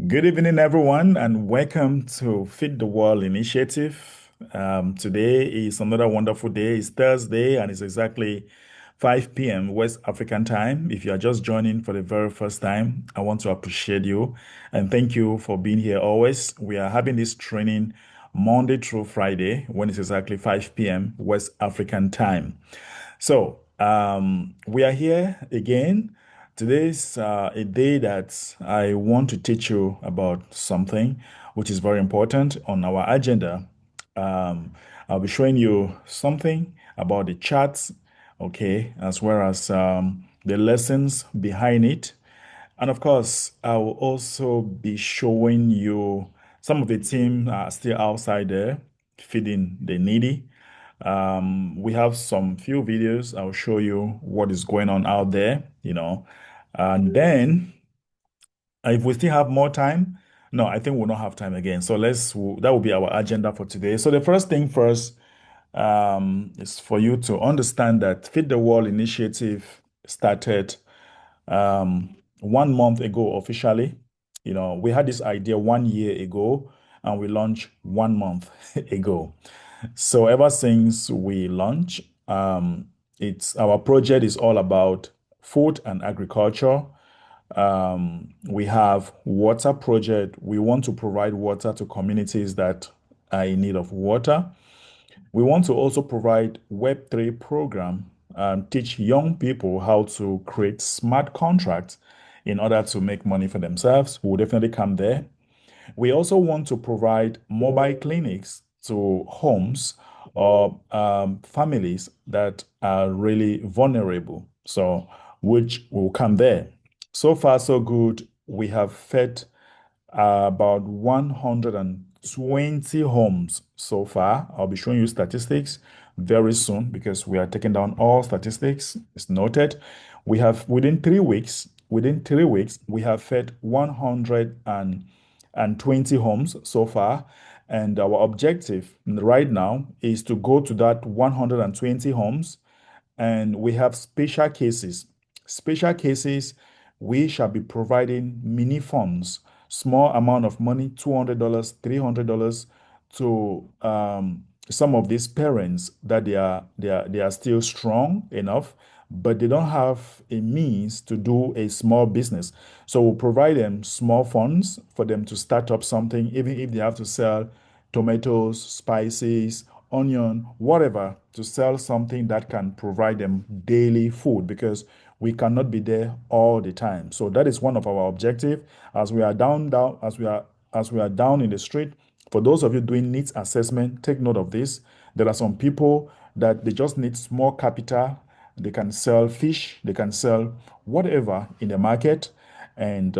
Good evening, everyone, and welcome to Feed the World Initiative. Today is another wonderful day. It's Thursday, and it's exactly 5 p.m. West African time. If you are just joining for the very first time, I want to appreciate you and thank you for being here always. We are having this training Monday through Friday when it's exactly 5 p.m. West African time. So, we are here again. Today's a day that I want to teach you about something which is very important on our agenda. Um, I'll be showing you something about the charts, okay, as well as the lessons behind it. And of course, I will also be showing you some of the team are still outside there feeding the needy. We have some few videos. I'll show you what is going on out there. And then if we still have more time, no, I think we'll not have time again. So that will be our agenda for today. So the first thing first is for you to understand that Feed the World initiative started 1 month ago officially. We had this idea 1 year ago and we launched 1 month ago. So ever since we launched, it's our project is all about food and agriculture. We have water project. We want to provide water to communities that are in need of water. We want to also provide Web3 program and teach young people how to create smart contracts in order to make money for themselves. We'll definitely come there. We also want to provide mobile clinics to homes or families that are really vulnerable. So, which will come there. So far, so good. We have fed about 120 homes so far. I'll be showing you statistics very soon because we are taking down all statistics. It's noted. We have within 3 weeks, we have fed 120 homes so far. And our objective right now is to go to that 120 homes, and we have special cases. Special cases, we shall be providing mini funds, small amount of money, $200, $300 to some of these parents that they are still strong enough, but they don't have a means to do a small business. So we'll provide them small funds for them to start up something, even if they have to sell tomatoes, spices, onion, whatever, to sell something that can provide them daily food because we cannot be there all the time. So that is one of our objective as we are down in the street. For those of you doing needs assessment, take note of this. There are some people that they just need small capital. They can sell fish, they can sell whatever in the market, and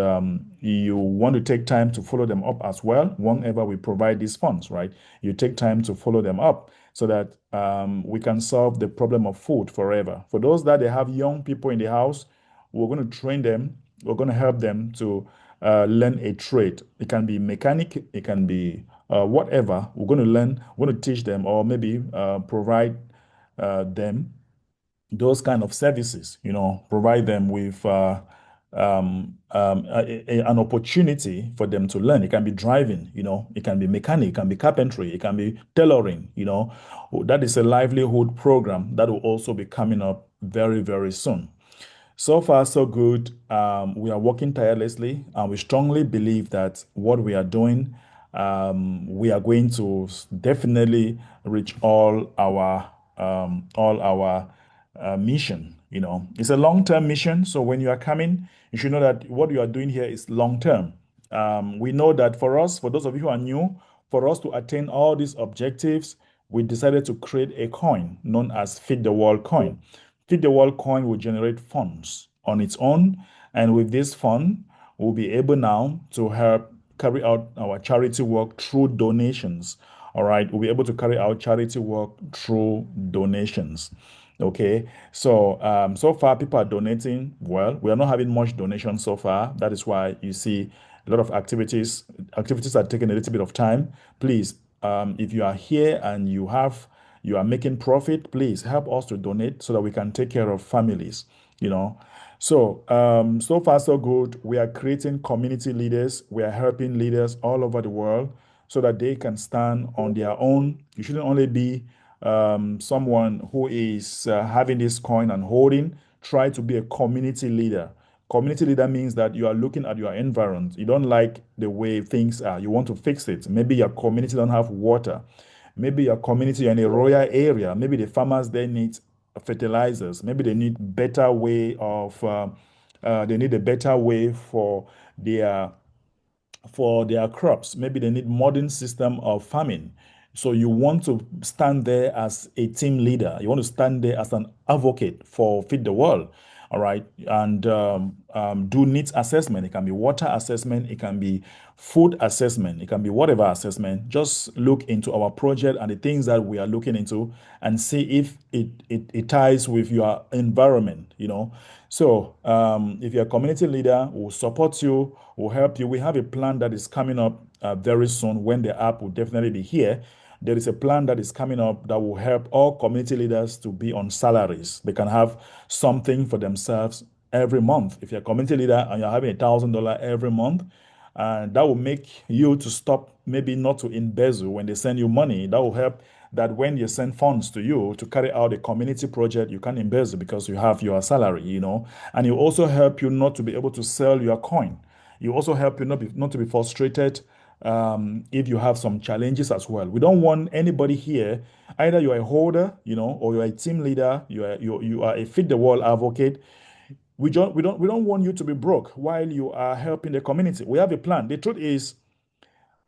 you want to take time to follow them up as well. Whenever we provide these funds, right? You take time to follow them up so that we can solve the problem of food forever. For those that they have young people in the house, we're going to train them. We're going to help them to learn a trade. It can be mechanic, it can be whatever. We're going to teach them, or maybe provide them those kind of services, provide them with an opportunity for them to learn. It can be driving, it can be mechanic, it can be carpentry, it can be tailoring. That is a livelihood program that will also be coming up very, very soon. So far, so good. We are working tirelessly, and we strongly believe that what we are doing, we are going to definitely reach all our mission. It's a long-term mission. So when you are coming, you should know that what you are doing here is long-term. We know that for those of you who are new, for us to attain all these objectives, we decided to create a coin known as Feed the World coin. Feed the World coin will generate funds on its own. And with this fund, we'll be able now to help carry out our charity work through donations. All right. We'll be able to carry out charity work through donations. Okay. So far people are donating. Well, we are not having much donation so far. That is why you see a lot of activities. Activities are taking a little bit of time. Please, if you are here and you are making profit, please help us to donate so that we can take care of families, you know. So far so good. We are creating community leaders. We are helping leaders all over the world so that they can stand on their own. You shouldn't only be someone who is having this coin and holding. Try to be a community leader. Community leader means that you are looking at your environment. You don't like the way things are. You want to fix it. Maybe your community don't have water. Maybe your community in a rural area. Maybe the farmers they need fertilizers. Maybe they need better way of they need a better way their for their crops. Maybe they need modern system of farming. So you want to stand there as a team leader. You want to stand there as an advocate for Feed the World. All right. And do needs assessment. It can be water assessment. It can be food assessment. It can be whatever assessment. Just look into our project and the things that we are looking into and see if it ties with your environment, you know. So if you're a community leader, we'll support you, we'll help you. We have a plan that is coming up very soon when the app will definitely be here. There is a plan that is coming up that will help all community leaders to be on salaries. They can have something for themselves every month. If you're a community leader and you're having $1,000 every month, and that will make you to stop maybe not to embezzle when they send you money. That will help that when you send funds to you to carry out a community project, you can embezzle because you have your salary, you know. And it will also help you not to be able to sell your coin. You also help you not to be frustrated if you have some challenges as well. We don't want anybody here, either you're a holder, you know, or you're a team leader, you are a Feed the World advocate. We don't want you to be broke while you are helping the community. We have a plan. The truth is,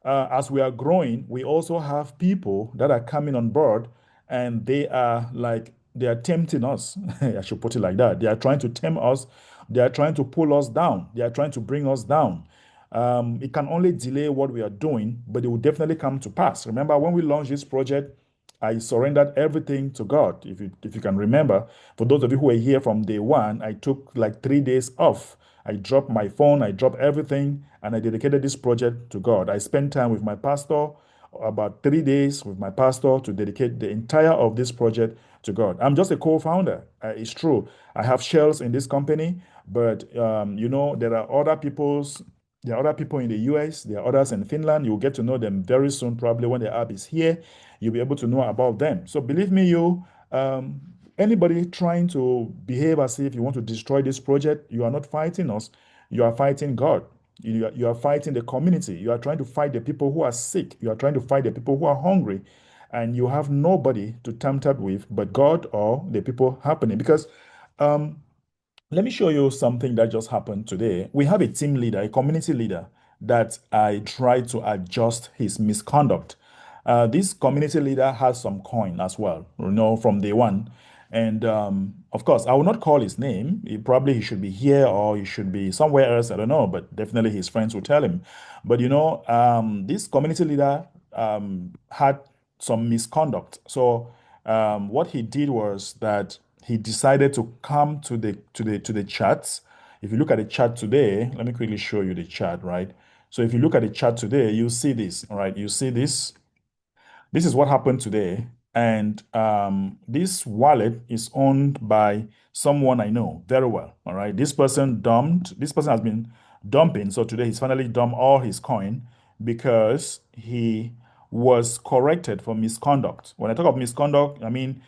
as we are growing, we also have people that are coming on board and they are tempting us. I should put it like that. They are trying to tempt us. They are trying to pull us down. They are trying to bring us down. It can only delay what we are doing, but it will definitely come to pass. Remember, when we launched this project, I surrendered everything to God. If you can remember, for those of you who were here from day one, I took like 3 days off. I dropped my phone, I dropped everything, and I dedicated this project to God. I spent time with my pastor, about 3 days with my pastor to dedicate the entire of this project to God. I'm just a co-founder. It's true. I have shares in this company, but you know, there are other people in the US, there are others in Finland. You'll get to know them very soon, probably when the app is here. You'll be able to know about them. So believe me, um, anybody trying to behave as if you want to destroy this project, you are not fighting us. You are fighting God. You are fighting the community. You are trying to fight the people who are sick. You are trying to fight the people who are hungry. And you have nobody to tempt up with but God or the people happening. Because um, let me show you something that just happened today. We have a team leader, a community leader, that I tried to adjust his misconduct. This community leader has some coin as well, you know, from day one. And of course, I will not call his name. He should be here or he should be somewhere else. I don't know, but definitely his friends will tell him. But you know, this community leader had some misconduct. So what he did was that he decided to come to the charts. If you look at the chart today, let me quickly show you the chart, right? So if you look at the chart today, you see this, all right? You see this. This is what happened today. And this wallet is owned by someone I know very well. All right. This person has been dumping. So today he's finally dumped all his coin because he was corrected for misconduct. When I talk of misconduct, I mean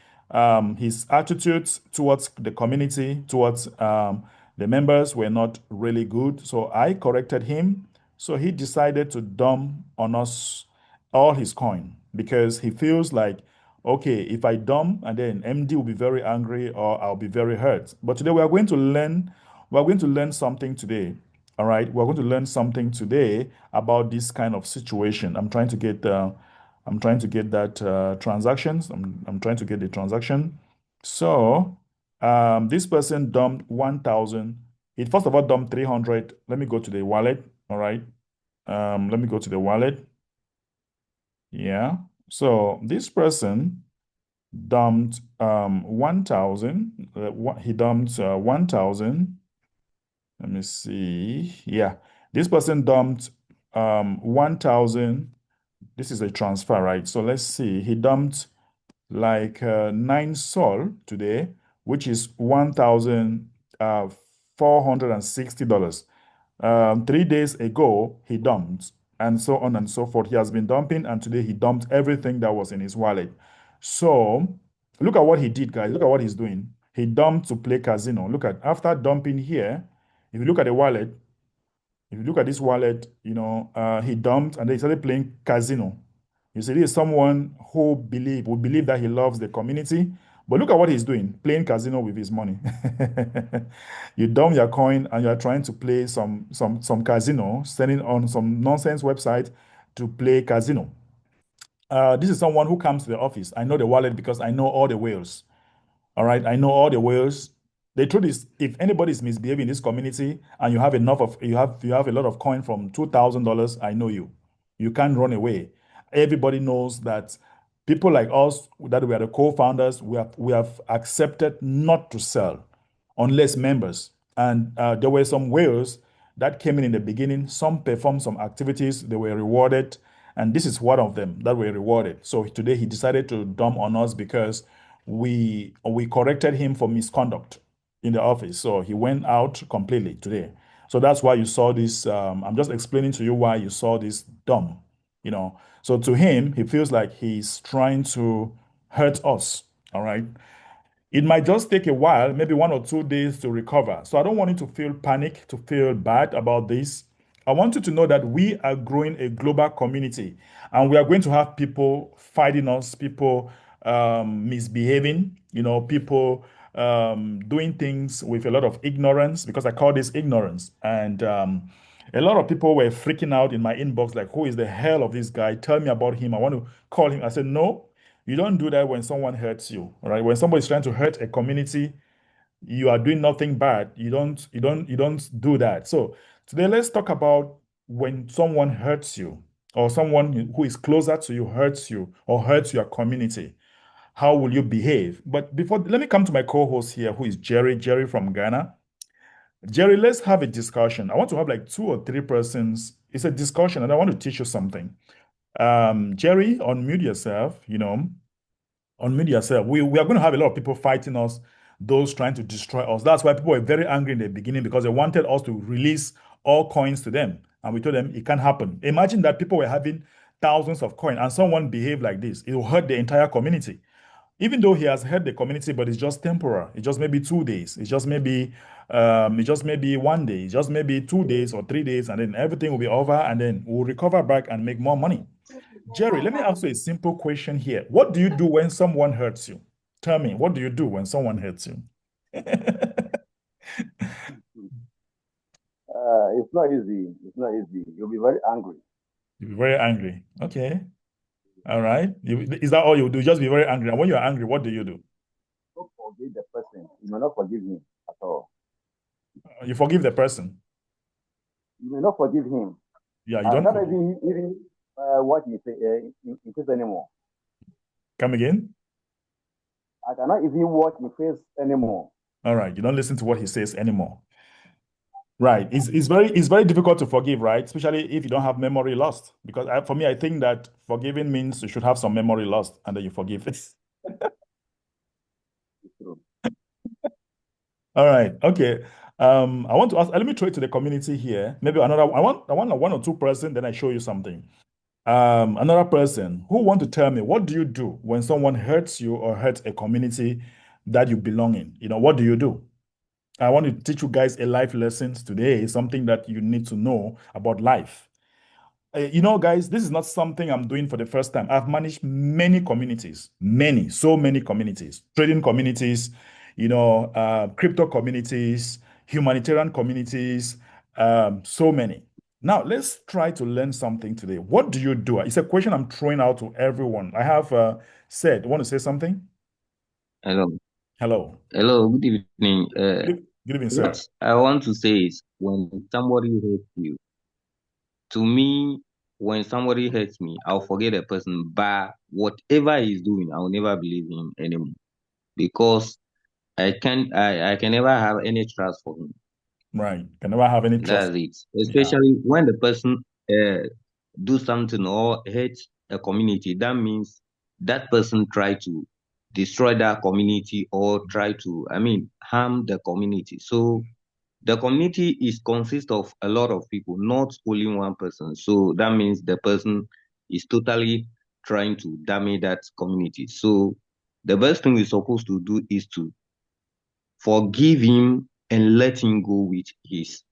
his attitudes towards the community, towards the members were not really good. So I corrected him. So he decided to dump on us all his coin because he feels like, okay, if I dump and then MD will be very angry or I'll be very hurt. But today we're going to learn something today. All right, we're going to learn something today about this kind of situation. I'm trying to get that transactions. I'm trying to get the transaction. So this person dumped 1,000. It first of all dumped 300. Let me go to the wallet. All right. Let me go to the wallet. Yeah. So this person dumped 1,000. He dumped 1,000. Let me see. Yeah. This person dumped 1,000. This is a transfer, right? So let's see. He dumped like 9 sol today, which is 1,000 $460. 3 days ago, he dumped, and so on and so forth. He has been dumping, and today he dumped everything that was in his wallet. So, look at what he did, guys. Look at what he's doing. He dumped to play casino. Look at after dumping here, if you look at the wallet, if you look at this wallet, he dumped and then he started playing casino. You see, this is someone who would believe that he loves the community, but look at what he's doing, playing casino with his money. You dump your coin and you're trying to play some casino, sending on some nonsense website to play casino. This is someone who comes to the office. I know the wallet because I know all the whales. All right, I know all the whales. The truth is, if anybody is misbehaving in this community and you have a lot of coin from $2,000, I know you. You can't run away. Everybody knows that people like us, that we are the co-founders, we have accepted not to sell unless members. And there were some whales that came in the beginning. Some performed some activities, they were rewarded, and this is one of them that were rewarded. So today he decided to dump on us because we corrected him for misconduct in the office. So he went out completely today. So that's why you saw this. I'm just explaining to you why you saw this dumb. So to him, he feels like he's trying to hurt us. All right. It might just take a while, maybe 1 or 2 days to recover. So I don't want you to feel panic, to feel bad about this. I want you to know that we are growing a global community and we are going to have people fighting us, people misbehaving, people doing things with a lot of ignorance, because I call this ignorance. And a lot of people were freaking out in my inbox, like, who is the hell of this guy? Tell me about him. I want to call him. I said, no, you don't do that when someone hurts you, all right? When somebody's trying to hurt a community, you are doing nothing bad. You don't do that. So today let's talk about when someone hurts you or someone who is closer to you hurts you or hurts your community. How will you behave? But before, let me come to my co-host here, who is Jerry from Ghana. Jerry, let's have a discussion. I want to have like 2 or 3 persons. It's a discussion, and I want to teach you something. Jerry, unmute yourself, unmute yourself. We are going to have a lot of people fighting us, those trying to destroy us. That's why people were very angry in the beginning, because they wanted us to release all coins to them. And we told them it can't happen. Imagine that people were having thousands of coins and someone behaved like this. It will hurt the entire community. Even though he has hurt the community, but it's just temporal. It's just maybe 2 days. It's just maybe one day. It's just maybe 2 days or 3 days, and then everything will be over, and then we'll recover back and make more money. Jerry, let me ask you a simple question here. What do you do when someone hurts you? Tell me, what do you do when someone hurts you? It's not easy. It's not easy. You'll be very angry. You'll be very angry. Okay. All right. Is that all you do? Just be very angry. And when you're angry, what do you do? Don't forgive the person. You may not forgive him at all. You forgive the person. You may not forgive him. Yeah, you I don't cannot forgive. even what you say in face anymore. Come again? I cannot even watch in face anymore. All right. You don't listen to what he says anymore. Right. It's very difficult to forgive, right? Especially if you don't have memory lost. Because for me, I think that forgiving means you should have some memory lost and then you forgive it. It's true. All right. Okay. I want to ask, let me throw it to the community here. Maybe another, I want 1 or 2 person, then I show you something. Another person who want to tell me, what do you do when someone hurts you or hurts a community that you belong in? What do you do? I want to teach you guys a life lessons today, something that you need to know about life. Guys, this is not something I'm doing for the first time. I've managed many communities, so many communities, trading communities, crypto communities, humanitarian communities, so many. Now, let's try to learn something today. What do you do? It's a question I'm throwing out to everyone. I have said, want to say something? Hello. Hello. Hello, good evening. Good evening, sir. What I want to say is when somebody hurts you, to me, when somebody hurts me, I'll forget the person, but whatever he's doing, I'll never believe him anymore because I can never have any trust for him. Right. Can never have any trust. That's it. Yeah. Especially when the person do something or hurt a community, that means that person try to destroy that community or try to, harm the community. So The community is consists of a lot of people, not only one person. So that means the person is totally trying to damage that community. So the best thing we're supposed to do is to forgive him and let him go with his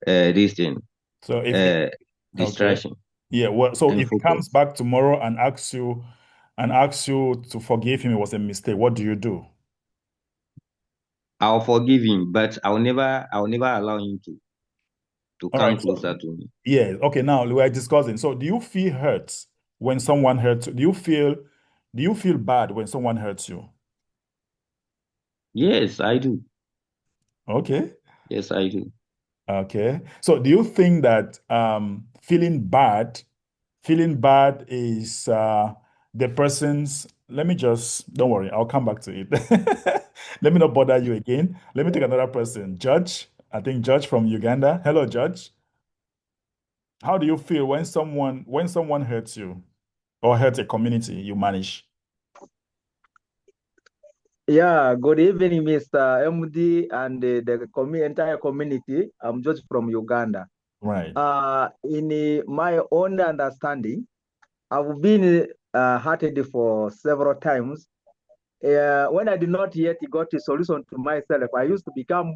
this thing, So if he, uh, okay, distraction yeah, well, so and if he comes focus. back tomorrow and asks you to forgive him, it was a mistake, what do you do? I'll forgive him, but I'll never allow him to All come right. So closer to me. yeah, okay, now we're discussing. So do you feel hurt when someone hurts you? Do you feel bad when someone hurts you? Yes, I do. Okay. Yes, I do. Okay. So do you think that feeling bad is the person's, let me just, don't worry, I'll come back to it. Let me not bother you again. Let me take another person. Judge, I think Judge from Uganda. Hello, Judge. How do you feel when someone hurts you or hurts a community you manage? Yeah, good evening, Mr. MD and the entire community. I'm just from Uganda. Right. In my own understanding, I've been hurted for several times. When I did not yet got a solution to myself, I used to become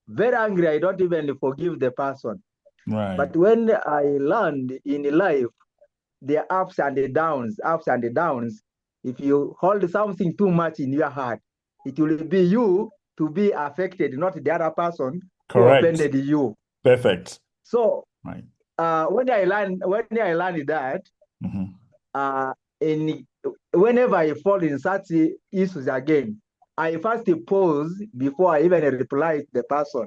very angry. I don't even forgive the person. Right. But when I learned in life, the ups and the downs, if you hold something too much in your heart, it will be you to be affected, not the other person who Correct. offended you. Perfect. So Right. when I learned that, Hmm. uh, in whenever I fall in such issues again, I first pause before I even reply to the person.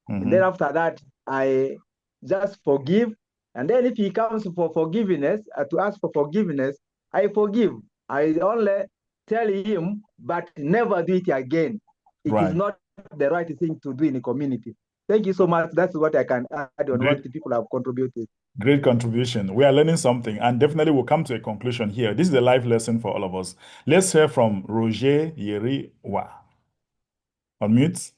And then Hmm. after that, I just forgive. And then if he comes for forgiveness, to ask for forgiveness, I forgive. I only tell him, but never do it again. It is Right. not the right thing to do in the community. Thank you so much. That's what I can add on what Great. the people have contributed. Great contribution. We are learning something, and definitely we'll come to a conclusion here. This is a life lesson for all of us. Let's hear from Roger Yeriwa. Unmute.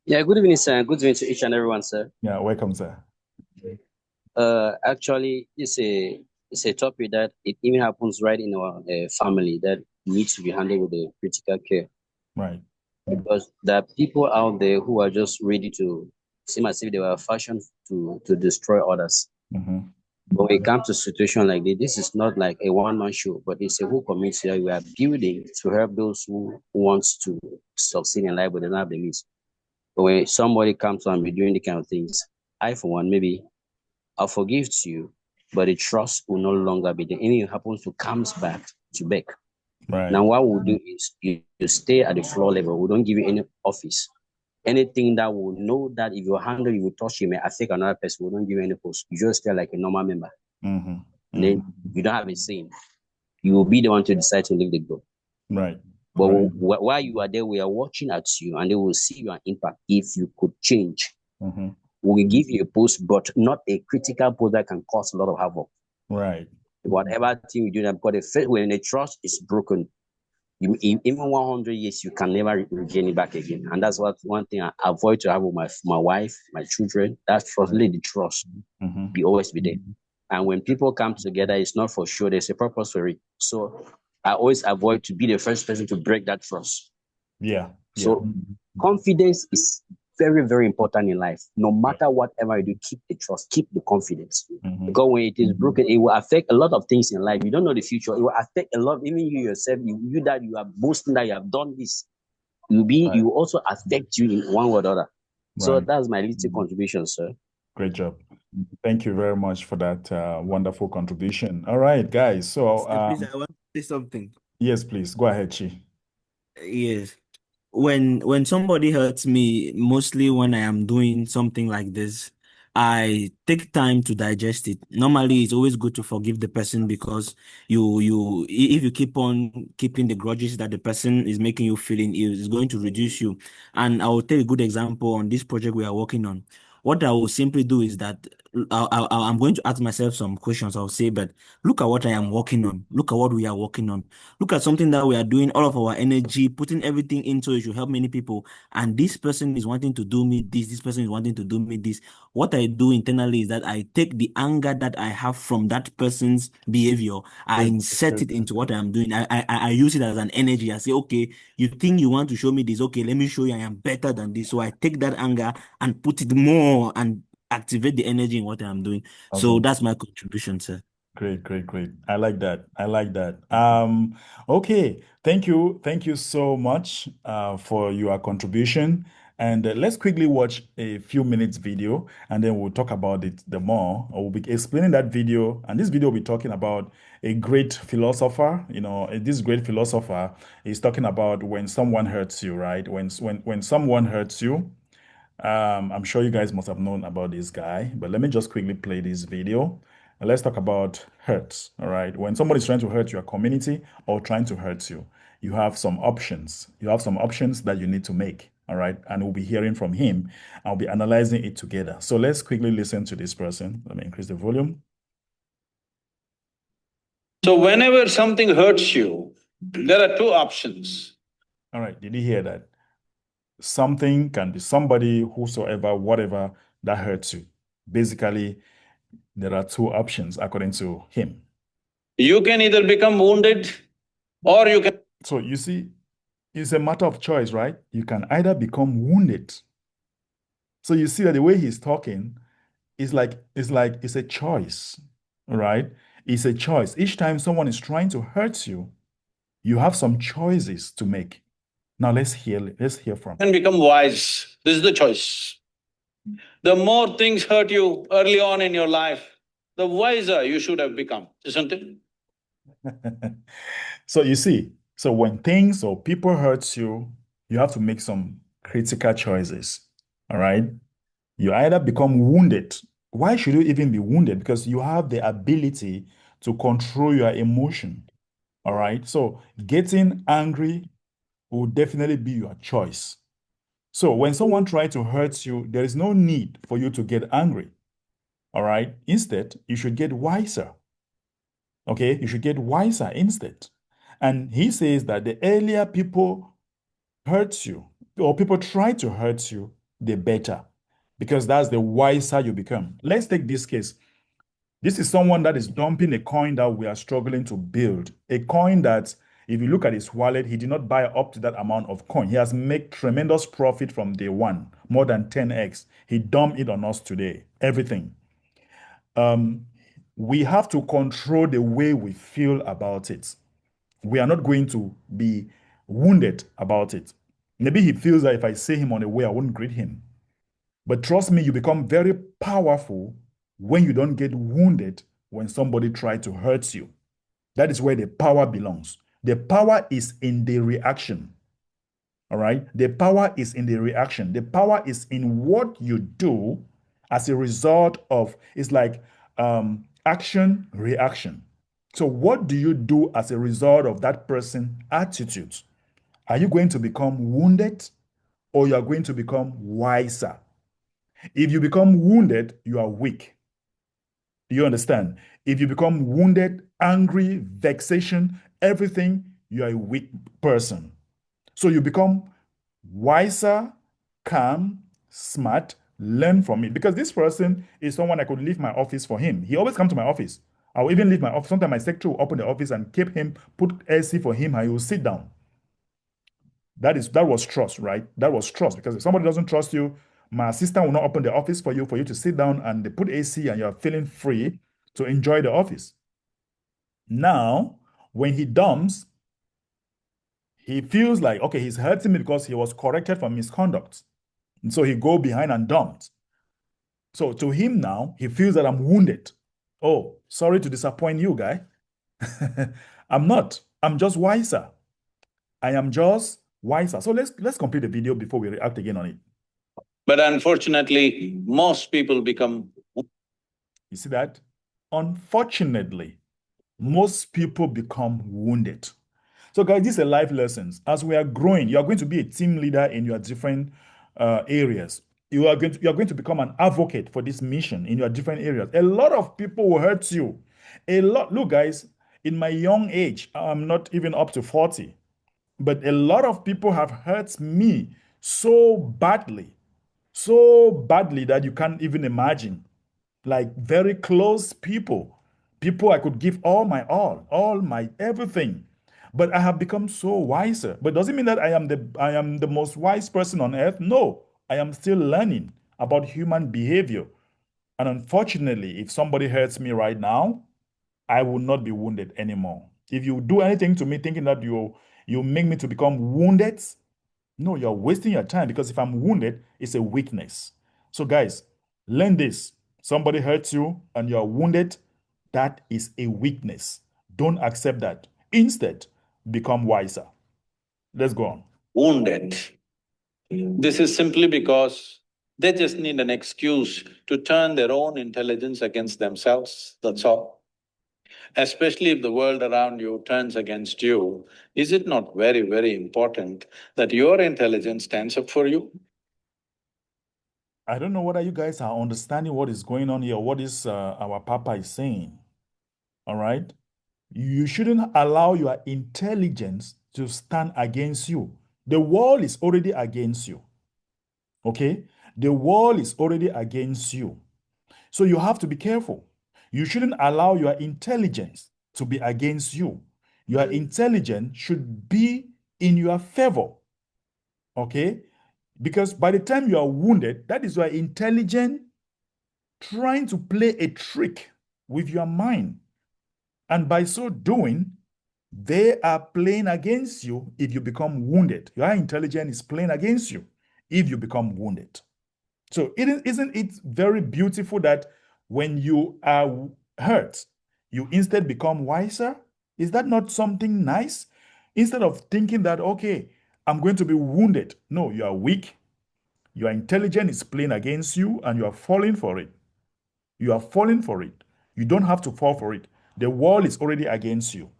Yeah, good evening, sir. Good evening to each and everyone, sir. Yeah, welcome, sir. Actually, it's a topic that it even happens right in our family that needs to be handled with a critical care Right. because there are people out there who are just ready to seem as if they were fashioned to destroy others. Hmm. But when it comes to a situation like this is not like a one-man show, but it's a whole community that we are building to help those who wants to succeed in life but they don't have the means. But when somebody comes and be doing the kind of things, I for one maybe I'll forgive you, but the trust will no longer be there. Anything happens to comes back to back. Right. Now what we'll do is you stay at the floor level. We don't give you any office. Anything that will know that if you handle, you will touch, you may affect another person. We don't give you any post. You just stay like a normal member. Hmm. And Hmm. then you don't have a say. You will be the one to decide to leave the group. Right. But Right. while you are there, we are watching at you and they will see your impact if you could change. Hmm. We will give you a post, but not a critical post that can cause a lot of havoc. Right. Whatever thing you do, that because when the trust is broken, even 100 years, you can never regain it back again. And that's what one thing I avoid to have with my wife, my children. That trust, let the trust Hmm. be always be there. And when people come together, it's not for sure. There's a purpose for it. So I always avoid to be the first person to break that trust. Yeah. Yeah. So confidence is very, very important in life. No Right. matter whatever you do, keep the trust, keep the confidence. Hmm. Because when it is broken, it will affect a lot of things in life. You don't know the future. It will affect a lot, even you yourself, you that you are boasting that you have done this. Right. You will also affect you in one way or the other. So Right. that's my little contribution, sir. Great job. Thank you very much for that wonderful contribution. All right, guys. So, Please, I want to say something. yes, please go ahead, Chi. Yes. When somebody hurts me, mostly when I am doing something like this, I take time to digest it. Normally, it's always good to forgive the person because if you keep on keeping the grudges that the person is making you feeling, it's going to reduce you. And I will take a good example on this project we are working on. what I will simply do is that I'm going to ask myself some questions. I'll say, but look at what I am working on. Look at what we are working on. Look at something that we are doing, all of our energy, putting everything into it to help many people. And this person is wanting to do me this. This person is wanting to do me this. What I do internally is that I take the anger that I have from that person's behavior, I insert it into what I'm doing. I use it as an energy. I say, okay, you think you want to show me this? Okay, let me show you I am better than this. So I take that anger and put it more and activate the energy in what I'm doing. So Awesome. that's my contribution, sir. Great, great, great. I like that. I like that. Okay. Thank you so much for your contribution. And let's quickly watch a few minutes video, and then we'll talk about it the more. We'll be explaining that video, and this video will be talking about a great philosopher. You know, this great philosopher is talking about when someone hurts you, right? When someone hurts you, I'm sure you guys must have known about this guy, but let me just quickly play this video. And let's talk about hurts. All right. When somebody's trying to hurt your community or trying to hurt you, you have some options. You have some options that you need to make. All right. And we'll be hearing from him. I'll be analyzing it together. So let's quickly listen to this person. Let me increase the volume. So, whenever something hurts you, there are two options. All right. Did you hear that? Something can be somebody, whosoever, whatever that hurts you. Basically, there are two options according to him. You can either become wounded or you can. So you see, it's a matter of choice, right? You can either become wounded. So you see that the way he's talking is like it's a choice, right? It's a choice. Each time someone is trying to hurt you, you have some choices to make. Now let's hear from. Can become wise. This is the choice. The more things hurt you early on in your life, the wiser you should have become, isn't it? So you see, so when things or people hurt you, you have to make some critical choices. All right. You either become wounded. Why should you even be wounded? Because you have the ability to control your emotion. All right. So getting angry will definitely be your choice. So when someone tries to hurt you, there is no need for you to get angry. All right. Instead, you should get wiser. Okay. You should get wiser instead. And he says that the earlier people hurt you or people try to hurt you, the better, because that's the wiser you become. Let's take this case. This is someone that is dumping a coin that we are struggling to build. A coin that, if you look at his wallet, he did not buy up to that amount of coin. He has made tremendous profit from day one, more than 10x. He dumped it on us today, everything. We have to control the way we feel about it. We are not going to be wounded about it. Maybe he feels that if I say him on the way, I won't greet him. But trust me, you become very powerful when you don't get wounded when somebody tries to hurt you. That is where the power belongs. The power is in the reaction. All right? The power is in the reaction. The power is in what you do as a result of, it's like action, reaction. So what do you do as a result of that person's attitude? Are you going to become wounded or you are going to become wiser? If you become wounded, you are weak. Do you understand? If you become wounded, angry, vexation, everything, you are a weak person. So you become wiser, calm, smart, learn from it. Because this person is someone I could leave my office for him. He always comes to my office. I will even leave my office. Sometimes my secretary will open the office and keep him, put AC for him, and he will sit down. That was trust, right? That was trust. Because if somebody doesn't trust you, my assistant will not open the office for you to sit down and they put AC and you're feeling free to enjoy the office. Now, when he dumps, he feels like, okay, he's hurting me because he was corrected for misconduct. And so he go behind and dumped. So to him now, he feels that I'm wounded. Oh, sorry to disappoint you, guy. I'm not. I'm just wiser. I am just wiser. So let's complete the video before we react again on it. But unfortunately, most people become. You see that? Unfortunately, most people become wounded. So guys, these are life lessons. As we are growing, you are going to be a team leader in your different areas. you are going to become an advocate for this mission in your different areas. A lot of people will hurt you. A lot. Look, guys, in my young age, I'm not even up to 40, but a lot of people have hurt me so badly that you can't even imagine. Like very close people, people I could give all my everything. But I have become so wiser. But does it mean that I am the most wise person on earth? No, I am still learning about human behavior. And unfortunately, if somebody hurts me right now, I will not be wounded anymore. If you do anything to me thinking that you make me to become wounded, no, you're wasting your time, because if I'm wounded, it's a weakness. So, guys, learn this. Somebody hurts you and you're wounded, that is a weakness. Don't accept that. Instead, become wiser. Let's go on. Wounded. This is simply because they just need an excuse to turn their own intelligence against themselves, that's all. Especially if the world around you turns against you, is it not very, very important that your intelligence stands up for you? I don't know whether you guys are understanding what is going on here, what is our Papa is saying. All right? You shouldn't allow your intelligence to stand against you. The world is already against you. Okay? The world is already against you. So you have to be careful. You shouldn't allow your intelligence to be against you. Your intelligence should be in your favor. Okay? Because by the time you are wounded, that is your intelligence trying to play a trick with your mind. And by so doing, they are playing against you if you become wounded. Your intelligence is playing against you if you become wounded. So isn't it very beautiful that when you are hurt, you instead become wiser? Is that not something nice? Instead of thinking that, okay, I'm going to be wounded. No, you are weak. Your intelligence is playing against you and you are falling for it. You are falling for it. You don't have to fall for it. The world is already against you.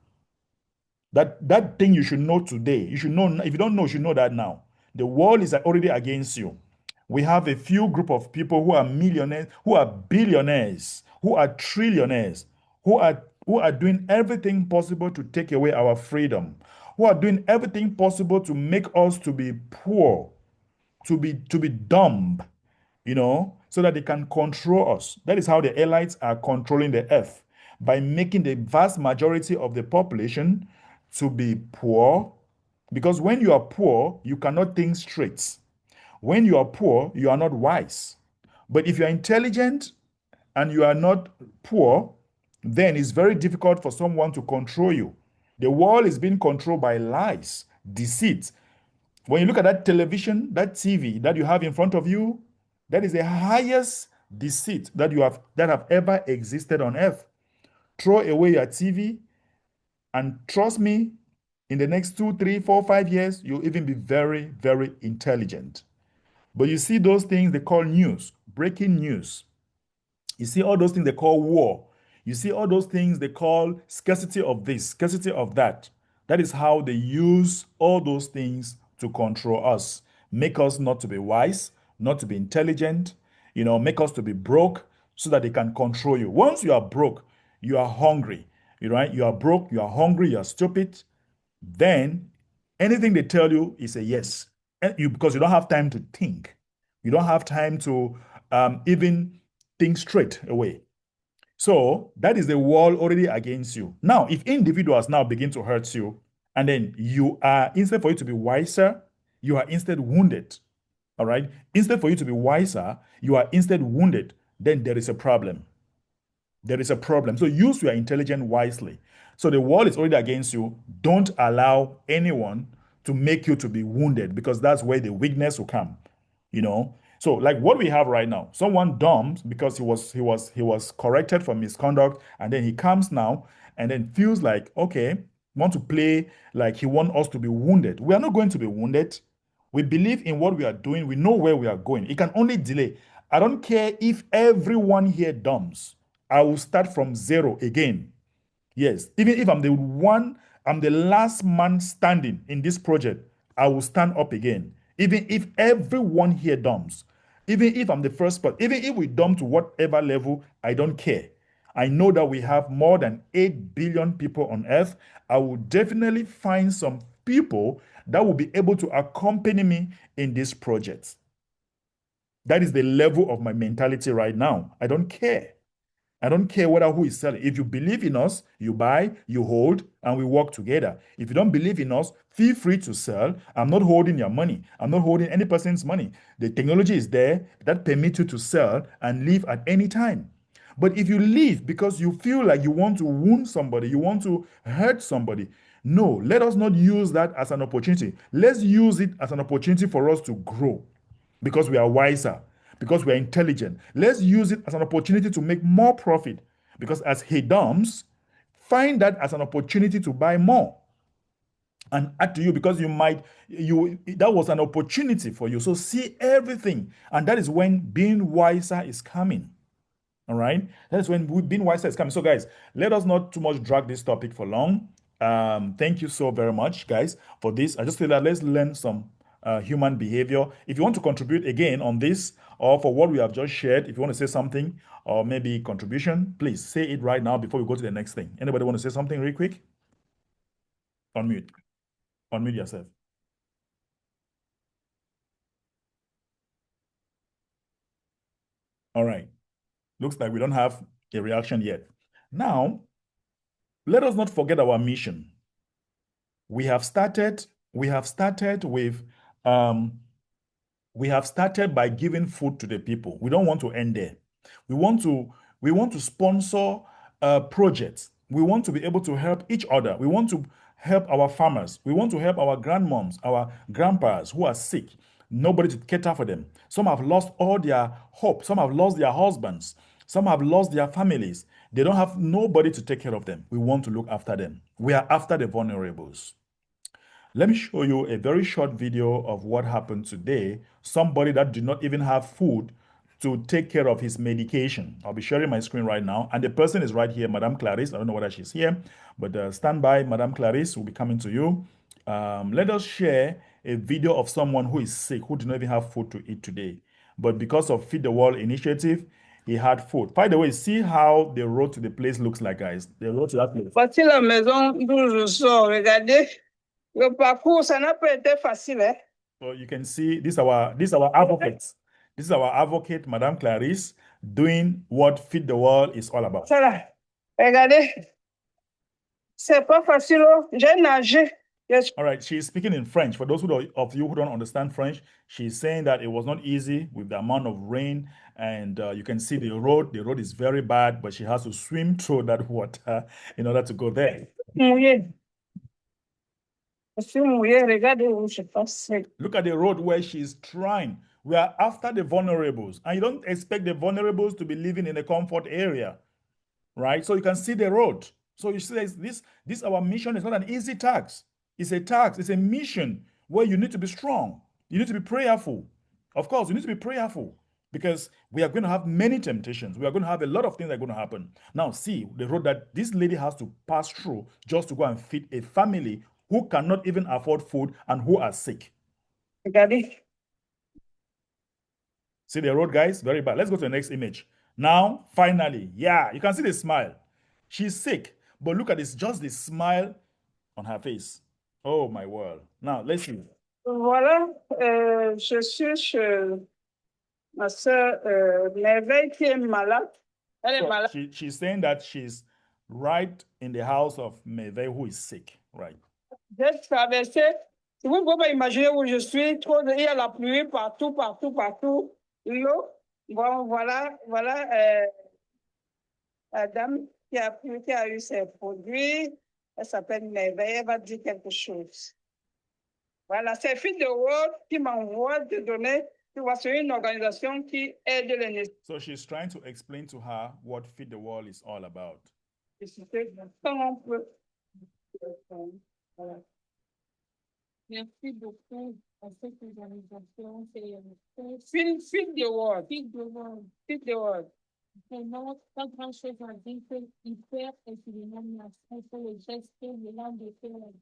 That thing you should know today. You should know, if you don't know, you should know that now. The world is already against you. We have a few group of people who are millionaires, who are billionaires, who are trillionaires, who are doing everything possible to take away our freedom, who are doing everything possible to make us to be poor, to be dumb, so that they can control us. That is how the elites are controlling the earth, by making the vast majority of the population to be poor. Because when you are poor, you cannot think straight. When you are poor, you are not wise. But if you are intelligent and you are not poor, then it's very difficult for someone to control you. The world is being controlled by lies, deceit. When you look at that television, that TV that you have in front of you, that is the highest deceit that have ever existed on earth. Throw away your TV, and trust me, in the next 2, 3, 4, 5 years, you'll even be very, very intelligent. But you see those things they call news, breaking news. You see all those things they call war. You see all those things they call scarcity of this, scarcity of that. That is how they use all those things to control us, make us not to be wise, not to be intelligent, make us to be broke so that they can control you. Once you are broke, you are hungry, right? You are broke, you are hungry, you are stupid. Then anything they tell you is a yes. Because you don't have time to think. You don't have time to even think straight away. So that is the wall already against you. Now, if individuals now begin to hurt you, and then instead for you to be wiser, you are instead wounded. All right? Instead for you to be wiser, you are instead wounded, then there is a problem. There is a problem. So use your intelligence wisely. So the wall is already against you. Don't allow anyone to make you to be wounded, because that's where the weakness will come. So like what we have right now, someone dumb because he was corrected for misconduct, and then he comes now and then feels like, okay, want to play like he wants us to be wounded. We are not going to be wounded. We believe in what we are doing. We know where we are going. It can only delay. I don't care if everyone here dumps. I will start from zero again. Yes, even if I'm the last man standing in this project, I will stand up again. Even if everyone here dumps, Even if I'm the first person, even if we dump to whatever level, I don't care. I know that we have more than 8 billion people on earth. I will definitely find some people that will be able to accompany me in this project. That is the level of my mentality right now. I don't care. I don't care whether who is selling. If you believe in us, you buy, you hold, and we work together. If you don't believe in us, feel free to sell. I'm not holding your money. I'm not holding any person's money. The technology is there that permits you to sell and leave at any time. But if you leave because you feel like you want to wound somebody, you want to hurt somebody, no, let us not use that as an opportunity. Let's use it as an opportunity for us to grow because we are wiser, because we are intelligent. Let's use it as an opportunity to make more profit because as he dumps, find that as an opportunity to buy more and add to you because you that was an opportunity for you. So see everything, and that is when being wiser is coming. All right. That is when being wiser is coming. So, guys, let us not too much drag this topic for long. Thank you so very much, guys, for this. I just feel that let's learn some human behavior. If you want to contribute again on this or for what we have just shared, if you want to say something or maybe contribution, please say it right now before we go to the next thing. Anybody want to say something real quick? Unmute. Unmute yourself. All right. Looks like we don't have a reaction yet. Now, let us not forget our mission. We have started with we have started by giving food to the people. We don't want to end there. We want to sponsor projects. We want to be able to help each other. We want to help our farmers. We want to help our grandmoms, our grandpas who are sick. Nobody to cater for them. Some have lost all their hope. Some have lost their husbands. Some have lost their families. They don't have nobody to take care of them. We want to look after them. We are after the vulnerables. Let me show you a very short video of what happened today. Somebody that did not even have food to take care of his medication. I'll be sharing my screen right now. And the person is right here, Madame Clarice. I don't know whether she's here, but stand by. Madame Clarice will be coming to you. Let us share a video of someone who is sick, who did not even have food to eat today. But because of Feed the World initiative, he had food. By the way, see how the road to the place looks like, guys. The road to that place. Voici la maison d'où je sors. Regardez, le parcours, ça n'a pas été facile. Hein? So you can see this is our advocate. This is our advocate, Madame Clarice, doing what Feed the World is all about. Ça là, regardez, c'est pas facile. J'ai nagé. All right, she's speaking in French. For those of you who don't understand French, she's saying that it was not easy with the amount of rain, and you can see the road. The road is very bad, but she has to swim through that water in order to go there. Mouillé. Je suis mouillé. Regardez où je passe. Look at the road where she's trying. We are after the vulnerables, and you don't expect the vulnerables to be living in a comfort area, right? So you can see the road. So you see this our mission is not an easy task. It's a task. It's a mission where you need to be strong. You need to be prayerful. Of course, you need to be prayerful because we are going to have many temptations. We are going to have a lot of things that are going to happen. Now, see the road that this lady has to pass through just to go and feed a family who cannot even afford food and who are sick. Regardez. See the road, guys? Very bad. Let's go to the next image. Now, finally, yeah, you can see the smile. She's sick, but look at this, just the smile on her face. Oh, my word. Now, let's see. Voilà, je suis chez ma soeur Merveille qui est malade. Elle est malade. She's saying that she's right in the house of Merveille who is sick, right? J'ai traversé. Vous ne pouvez pas imaginer où je suis. Il y a la pluie partout. L'eau. Bon, voilà la dame qui a eu ses produits. Elle s'appelle Merveille. Elle va dire quelque chose. Voilà, c'est Feed the World qui m'envoie des données. Tu vois, c'est une organisation qui aide les nécessiteux. So she's trying to explain to her what Feed the World is all about. Comment on peut... Voilà. Merci beaucoup à cette organisation. Feed the World. Feed the World. Feed the World. Vraiment, pas grand chose à dire. Il fait évidemment pour le geste de l'âme de faire.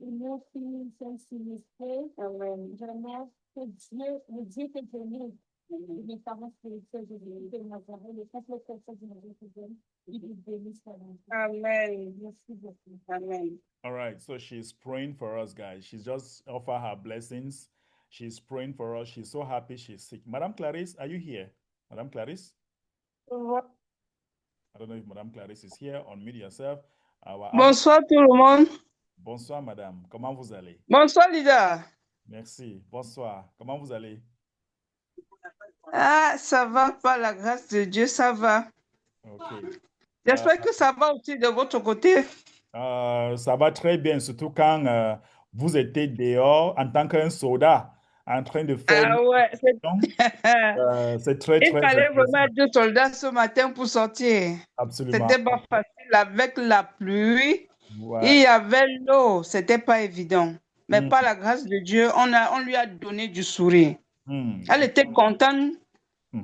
Nos filles sont sinistrées. Vraiment, que Dieu que Dieu. Les parents spirituels de Jésus de Nazareth, les saints personnes de Jésus, ils vous bénissent. Amen. Merci beaucoup. Amen. All right, so she's praying for us, guys. She's just offer her blessings. She's praying for us. She's so happy she's sick. Madame Clarisse, are you here? Madame Clarisse? I don't know if Madame Clarisse is here. Unmute yourself. Bonsoir tout le monde. Bonsoir, madame. Comment vous allez? Bonsoir, leader. Merci. Bonsoir. Comment vous allez? Ah, ça va, par la grâce de Dieu, ça va. OK. J'espère que ça va aussi de votre côté. Ça va très bien, surtout quand vous étiez dehors en tant qu'un soldat en train de faire Ah ouais, c'est très, il très fallait intéressant. vraiment être 2 soldats ce matin pour sortir. Absolument. C'était pas facile avec la pluie. Ouais. Il y avait l'eau, c'était pas évident. Mais par la grâce de Dieu, on lui a donné du sourire. Elle était contente.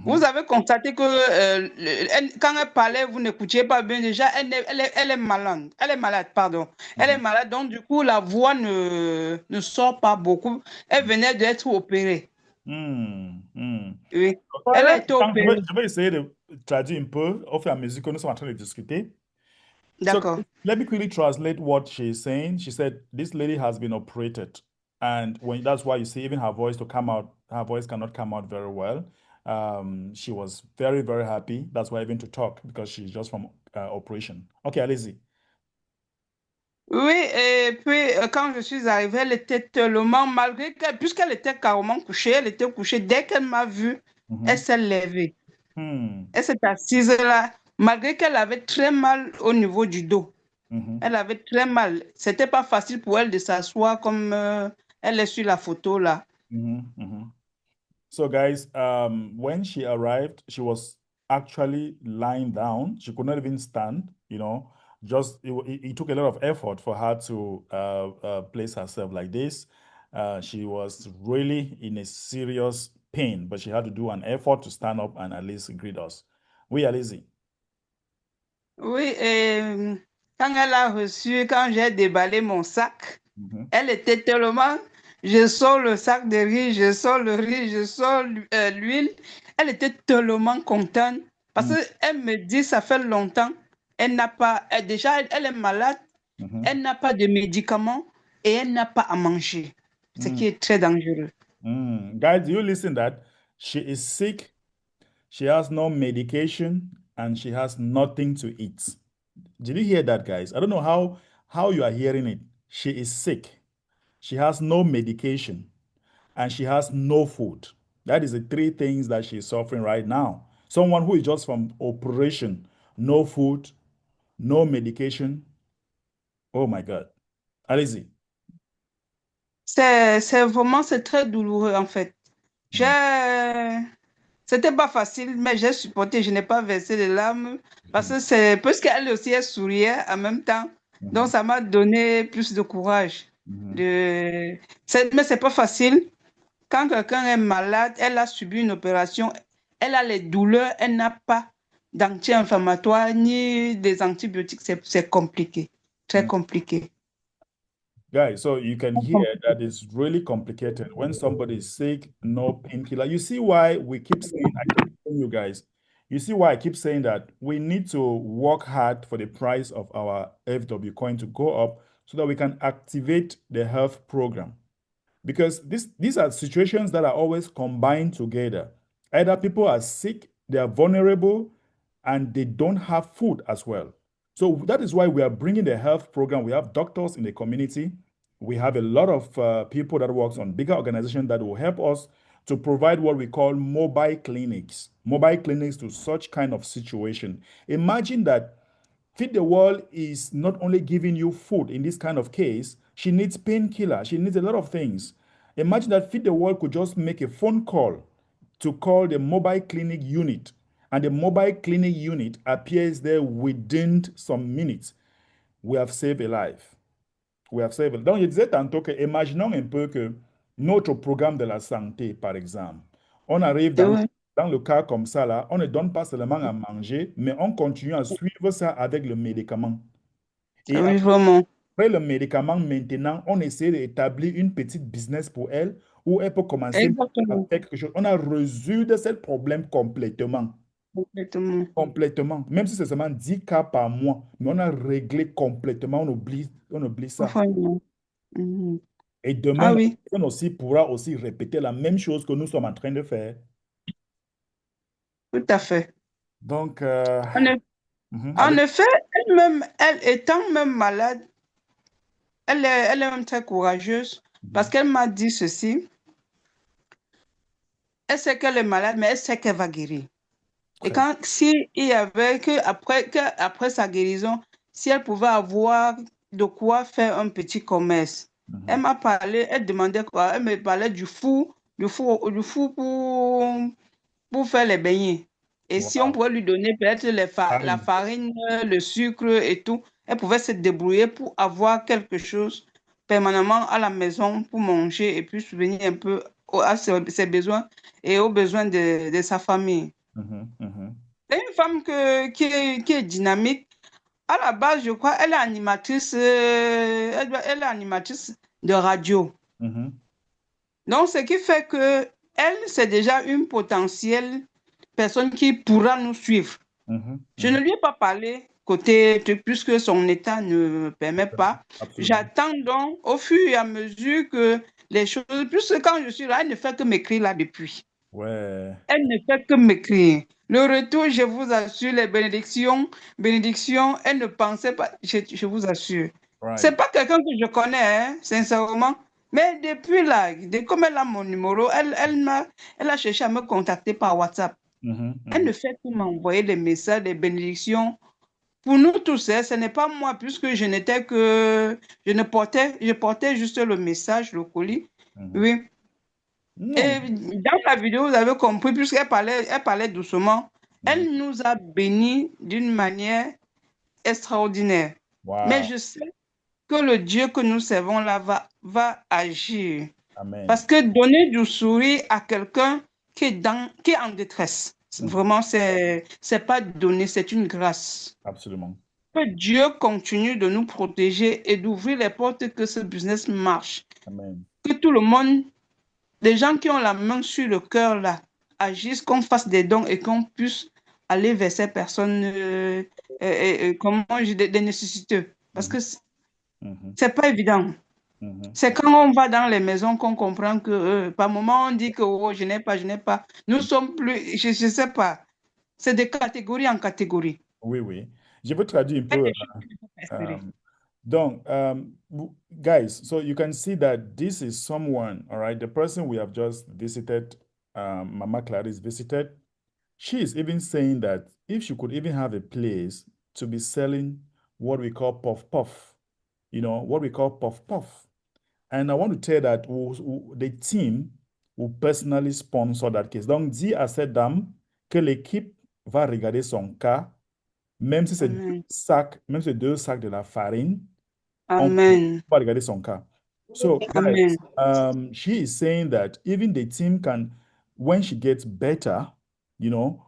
Vous avez constaté que quand elle parlait, vous n'écoutiez pas bien. Déjà, elle est malade. Elle est malade, pardon. Elle est malade, donc du coup, la voix ne sort pas beaucoup. Elle venait d'être opérée. Oui. Elle a été opérée. Je vais essayer de traduire un peu au fur et à mesure que nous sommes en train de discuter. D'accord. So let me quickly translate what she's saying. She said, this lady has been operated. And that's why you see even her voice her voice cannot come out very well. She was very, very happy. That's why even to talk, because she's just from operation. Okay, allez-y. Oui, et puis quand je suis arrivée, elle était tellement, malgré qu'elle, puisqu'elle était carrément couchée, elle était couchée, dès qu'elle m'a vue, elle s'est levée. Elle s'est assise là, malgré qu'elle avait très mal au niveau du dos. Elle avait très mal. C'était pas facile pour elle de s'asseoir comme elle est sur la photo là. So guys, when she arrived, she was actually lying down. She could not even stand, just it took a lot of effort for her to place herself like this. She was really in a serious pain, but she had to do an effort to stand up and at least greet us. Oui, allez-y. Oui, et quand elle a reçu, quand j'ai déballé mon sac, elle était tellement, je sors le sac de riz, je sors le riz, je sors l'huile. Elle était tellement contente parce qu'elle me dit, ça fait longtemps, elle n'a pas, déjà, elle est malade, elle n'a pas de médicaments et elle n'a pas à manger, ce qui est très dangereux. Guys, do you listen that? She is sick, she has no medication, and she has nothing to eat. Did you hear that, guys? I don't know how you are hearing it. She is sick. She has no medication and she has no food. That is the three things that she's suffering right now. Someone who is just from operation, no food, no medication. Oh my God. Allez-y. C'est vraiment, c'est très douloureux en fait. C'était pas facile, mais j'ai supporté, je n'ai pas versé de larmes parce que c'est parce qu'elle aussi elle souriait en même temps. Donc ça m'a donné plus de courage. Mais c'est pas facile. Quand quelqu'un est malade, elle a subi une opération, elle a les douleurs, elle n'a pas d'anti-inflammatoire ni des antibiotiques. C'est compliqué, très compliqué. Guys, so you can hear that it's really complicated when somebody is sick, no painkiller. You see why we keep saying, I keep telling you guys, you see why I keep saying that we need to work hard for the price of our FWcoin to go up so that we can activate the health program. Because these are situations that are always combined together. Either people are sick, they are vulnerable, and they don't have food as well. So that is why we are bringing the health program. We have doctors in the community. We have a lot of people that works on bigger organizations that will help us to provide what we call mobile clinics to such kind of situation. Imagine that Feed the World is not only giving you food in this kind of case, she needs painkiller, she needs a lot of things. Imagine that Feed the World could just make a phone call to call the mobile clinic unit, and the mobile clinic unit appears there within some minutes. We have saved a life. We have saved. Donc, je disais tantôt que, imaginons un peu que notre programme de la santé, par exemple, on arrive dans le cas comme ça, là, on ne donne pas seulement à manger, mais on continue à suivre ça avec le médicament. Et oui, vraiment. après le médicament, maintenant, on essaie d'établir une petite business pour elle où elle peut commencer à Exactement. faire quelque chose. On a résolu ce problème complètement. Complètement. Complètement. Même si c'est seulement 10 cas par mois, mais on a réglé complètement, on oublie ça. Vraiment. Mhm. Et demain, Ah la oui, personne aussi pourra aussi répéter la même chose que nous sommes en train de faire. tout à fait. Donc, En, eff- en allez. effet, elle-même, elle étant même malade, elle est même très courageuse parce Mhm. qu'elle m'a dit ceci. Elle sait qu'elle est malade, mais elle sait qu'elle va guérir. Et Très bien. quand, si il y avait que après sa guérison, si elle pouvait avoir de quoi faire un petit commerce, elle Mhm. m'a parlé, elle demandait quoi? Elle me parlait du four pour faire les beignets. Et si on Wow. pouvait lui donner peut-être la Farine. farine, le sucre et tout, elle pouvait se débrouiller pour avoir quelque chose permanemment à la maison pour manger et puis subvenir un peu à ses besoins et aux besoins de sa famille. Mhm. Mhm. C'est une femme qui est dynamique. À la base, je crois, elle est animatrice, elle est animatrice de radio. Mhm. Donc, ce qui fait que elle, c'est déjà une potentielle personne qui pourra nous suivre. Mhm. Je ne Mhm. lui ai pas parlé côté truc, puisque son état ne permet pas. Absolument. J'attends donc au fur et à mesure que les choses, puisque quand je suis là, elle ne fait que m'écrire là depuis. Ouais. Elle ne fait que m'écrire. Le retour, je vous assure, les bénédictions, elle ne pensait pas, je vous assure. C'est Right. pas quelqu'un que je connais, hein, sincèrement. Mais depuis là, comme elle a mon numéro, elle a cherché à me contacter par WhatsApp. Mhm. Elle Mhm. ne fait que m'envoyer des messages, des bénédictions. Pour nous tous, hein, ce n'est pas moi, puisque je portais juste le message, le colis. Mhm. Oui. Non. Et dans la vidéo, vous avez compris, elle parlait doucement, Mhm. elle nous a bénis d'une manière extraordinaire. Mais Wow. je sais que le Dieu que nous servons là va agir. Amen. Parce que donner du sourire à quelqu'un qui est en détresse, Mhm. vraiment, c'est pas donner, c'est une grâce. Absolument. Que Dieu continue de nous protéger et d'ouvrir les portes que ce business marche. Amen. Que tout le monde, les gens qui ont la main sur le cœur là, agissent, qu'on fasse des dons et qu'on puisse aller vers ces personnes, comment je dis, des nécessiteux. Parce Mhm. que Mhm. c'est pas évident. Mhm. C'est quand on va dans les maisons qu'on comprend que par moment on dit que oh, je n'ai pas, je n'ai pas. Nous sommes plus, je ne sais pas. C'est de catégorie en catégorie. Oui, oui. Je veux traduire un Il y a peu. des choses que je peux pas espérer. Um, donc, guys, so you can see that this is someone, all right, the person we have just visited, Mama Clarice visited, she is even saying that if she could even have a place to be selling what we call puff puff, what we call puff puff. And I want to tell that the team will personally sponsor that case. Donc, dis à cette dame que l'équipe va regarder son cas, même si c'est deux Amen. sacs, même si c'est 2 sacs de la farine, on Amen. va regarder son cas. So, Amen. guys, she is saying that even the team can, when she gets better,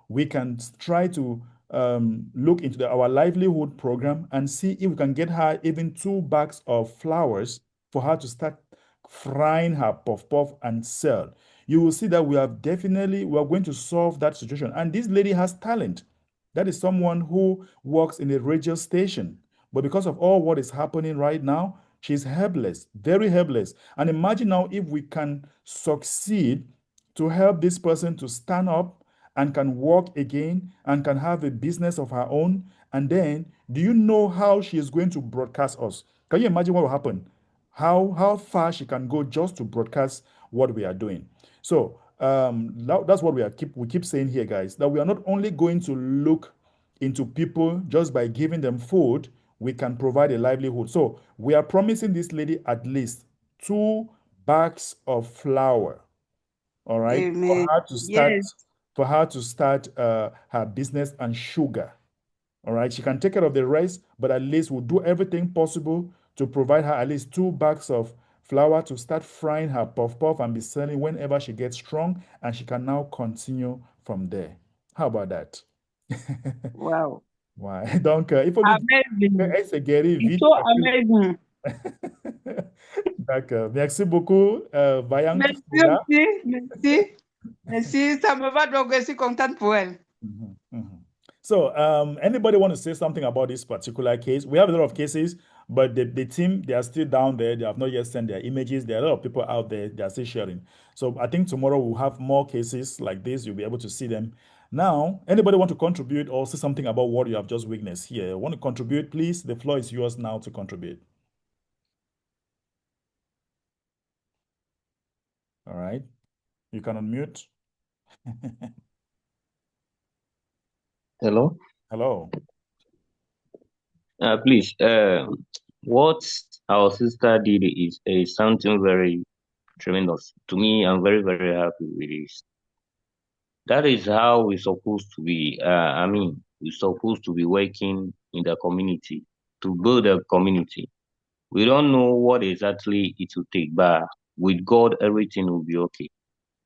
we can try to look into our livelihood program and see if we can get her even 2 bags of flowers for her to start frying her puff puff and sell. You will see that we are going to solve that situation. And this lady has talent. That is someone who works in a radio station. But because of all what is happening right now, she's helpless, very helpless. And imagine now if we can succeed to help this person to stand up and can walk again and can have a business of her own. And then, do you know how she is going to broadcast us? Can you imagine what will happen? How far she can go just to broadcast what we are doing. So that's what we keep saying here, guys, that we are not only going to look into people just by giving them food, we can provide a livelihood. So we are promising this lady at least 2 bags of flour, all right, Amen. Yes. for her to start her business and sugar. All right, she can take care of the rest, but at least we'll do everything possible to provide her at least 2 bags of flour to start frying her puff puff and be selling whenever she gets strong, and she can now continue from there. How about that? Wow. Ouais. Donc, il faut lui dire Amazing. qu'elle se guérit It's vite so parce que amazing. D'accord. Merci beaucoup, Vaillant Merci Christina. aussi, merci. Merci, ça me va donc, je suis contente pour elle. So, anybody want to say something about this particular case? We have a lot of cases, but the team, they are still down there. They have not yet sent their images. There are a lot of people out there, they are still sharing. So I think tomorrow we'll have more cases like this. You'll be able to see them. Now, anybody want to contribute or say something about what you have just witnessed here? Want to contribute, please? The floor is yours now to contribute. All right. You can unmute. Hello? Hello. Please, what our sister did is something very tremendous. To me, I'm very, very happy with this. That is how we're supposed to be. We're supposed to be working in the community to build a community. We don't know what exactly it will take, but with God, everything will be okay.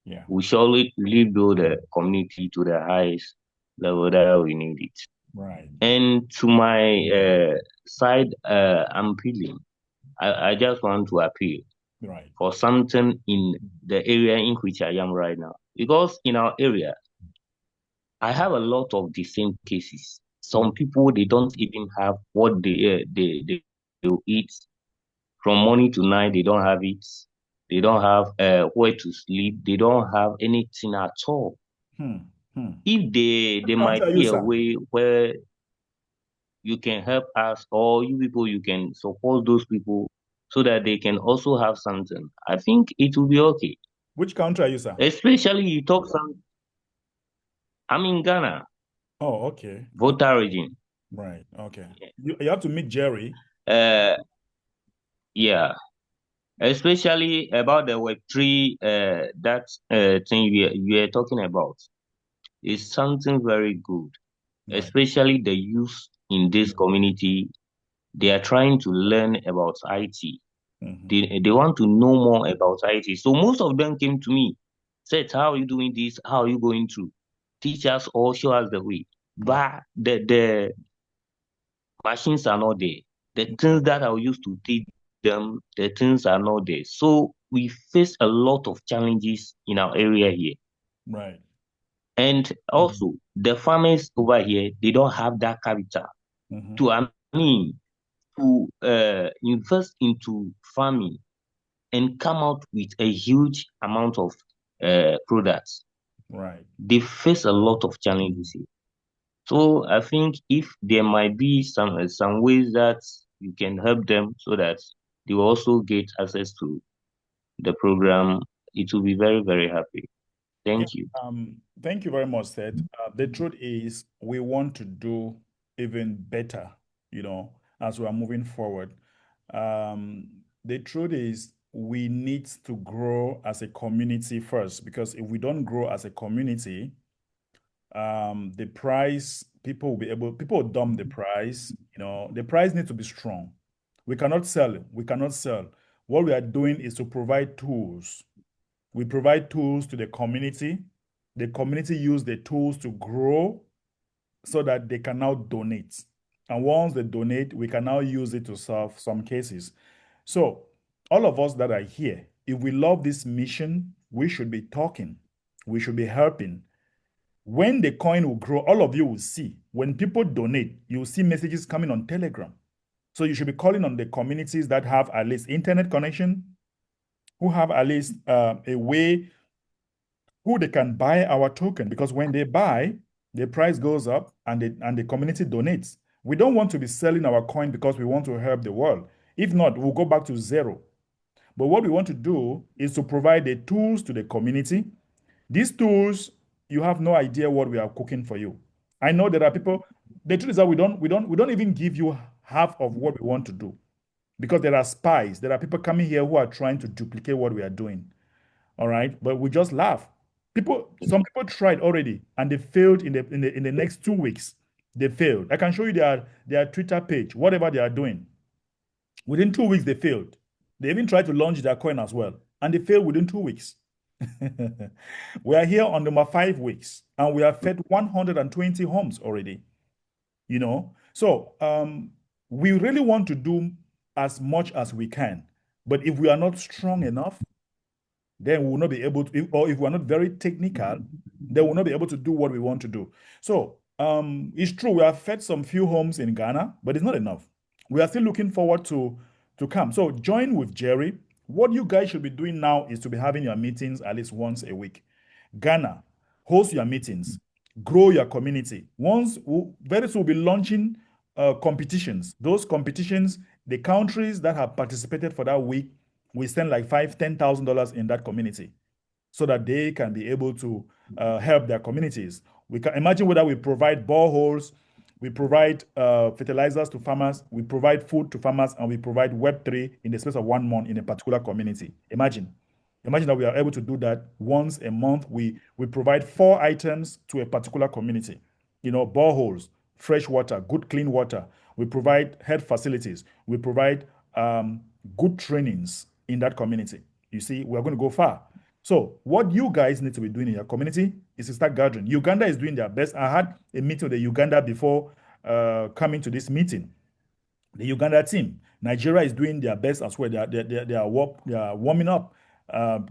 Yeah. We surely build a community to the highest level that we need it. Right. And to my side, I'm appealing. I just want to appeal Right. for something in the area in which I am right now. Because in our area, I have a lot of the same cases. Some people, they don't even have what they will eat. From morning to night, they don't have it. They don't have where to sleep. They don't have anything at all. If they might be a way where you can help us, or you people, you can support those people so that they can also have something, I think it will be okay. Which country are you, sir? Especially you talk some. I'm in Ghana. Oh, okay. Volta region. Right. Okay. You have to meet Jerry. Yeah. Especially about the Web3, that thing you are talking about is something very good. Right. Especially the youth in this community, they are trying to learn about IT. They want to know more about IT. So most of them came to me, said, "How are you doing this? How are you going to teach us or show us the way?" But the machines are not there. The things that I used to teach them, the things are not there. So we face a lot of challenges in our area here. Right. And also the farmers over here, they don't have that capital to invest into farming and come out with a huge amount of products. Right. They face a lot of challenges here. So I think if there might be some ways that you can help them so that they will also get access to the program, it will be very, very happy. Thank you. Thank you very much, Seth. The truth is, we want to do even better, as we are moving forward. The truth is, we need to grow as a community first, because if we don't grow as a community, the price, people will dump the price. The price needs to be strong. We cannot sell it. We cannot sell. What we are doing is to provide tools. We provide tools to the community. The community use the tools to grow so that they can now donate. And once they donate, we can now use it to solve some cases. So all of us that are here, if we love this mission, we should be talking. We should be helping. When the coin will grow, all of you will see. When people donate, you'll see messages coming on Telegram. So you should be calling on the communities that have at least internet connection, who have at least a way who they can buy our token, because when they buy, the price goes up and the community donates. We don't want to be selling our coin because we want to help the world. If not, we'll go back to zero. But what we want to do is to provide the tools to the community. These tools, you have no idea what we are cooking for you. I know there are people. The truth is that we don't even give you half of what we want to do, because there are spies. There are people coming here who are trying to duplicate what we are doing. All right, but we just laugh. Some people tried already, and they failed in the next 2 weeks. They failed. I can show you their Twitter page, whatever they are doing. Within 2 weeks, they failed. They even tried to launch their coin as well, and they failed within 2 weeks. We are here on number 5 weeks, and we have fed 120 homes already. So we really want to do as much as we can. But if we are not strong enough, then we will not be able to, or if we're not very technical, then we'll not be able to do what we want to do. So it's true, we have fed some few homes in Ghana, but it's not enough. We are still looking forward to come. So join with Jerry. What you guys should be doing now is to be having your meetings at least once a week. Ghana, host your meetings, grow your community. Very soon we'll be launching competitions. Those competitions, the countries that have participated for that week, we send like $5,000, $10,000 in that community so that they can be able to help their communities. We can imagine whether we provide boreholes, we provide fertilizers to farmers, we provide food to farmers, and we provide Web3 in the space of 1 month in a particular community. Imagine that we are able to do that once a month. We provide 4 items to a particular community. Boreholes, fresh water, good clean water. We provide health facilities. We provide good trainings in that community. You see, we're going to go far. So what you guys need to be doing in your community is to start gathering. Uganda is doing their best. I had a meeting with the Uganda before coming to this meeting. The Uganda team. Nigeria is doing their best as well. They are warming up.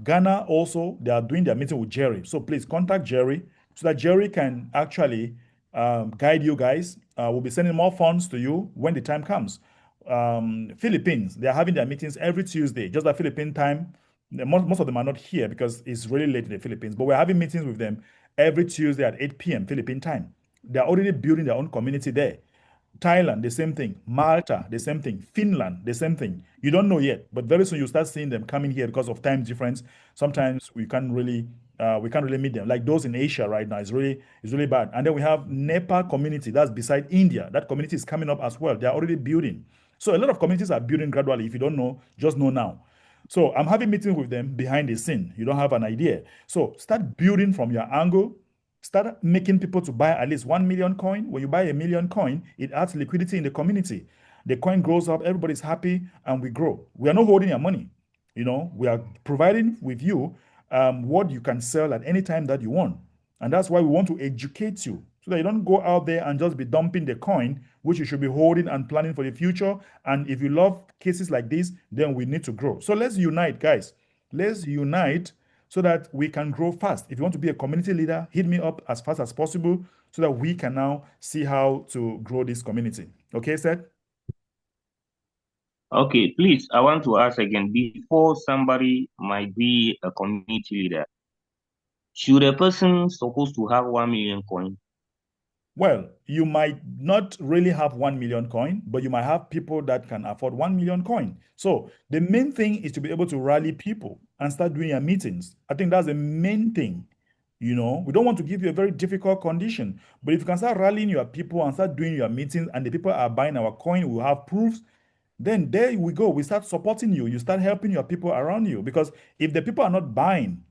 Ghana also, they are doing their meeting with Jerry. So please contact Jerry so that Jerry can actually guide you guys. We'll be sending more funds to you when the time comes. Philippines, they are having their meetings every Tuesday, just at Philippine time. Most of them are not here because it's really late in the Philippines, but we're having meetings with them every Tuesday at 8 p.m. Philippine time. They're already building their own community there. Thailand, the same thing. Malta, the same thing. Finland, the same thing. You don't know yet, but very soon you start seeing them coming here because of time difference. Sometimes we can't really meet them. Like those in Asia right now, it's really bad. And then we have Nepal community that's beside India. That community is coming up as well. They're already building. So a lot of communities are building gradually. If you don't know, just know now. So I'm having meetings with them behind the scene. You don't have an idea. So start building from your angle. Start making people to buy at least 1 million coin. When you buy a million coin, it adds liquidity in the community. The coin grows up, everybody's happy, and we grow. We are not holding your money. We are providing with you what you can sell at any time that you want. And that's why we want to educate you so that you don't go out there and just be dumping the coin, which you should be holding and planning for the future. And if you love cases like this, then we need to grow. So let's unite, guys. Let's unite so that we can grow fast. If you want to be a community leader, hit me up as fast as possible so that we can now see how to grow this community. Okay, Seth? Okay, please, I want to ask again, before somebody might be a community leader, should a person supposed to have 1 million coins? Well, you might not really have 1 million coin, but you might have people that can afford 1 million coin. So the main thing is to be able to rally people and start doing your meetings. I think that's the main thing. We don't want to give you a very difficult condition, but if you can start rallying your people and start doing your meetings and the people are buying our coin, we have proofs, then there we go. We start supporting you. You start helping your people around you. Because if the people are not buying,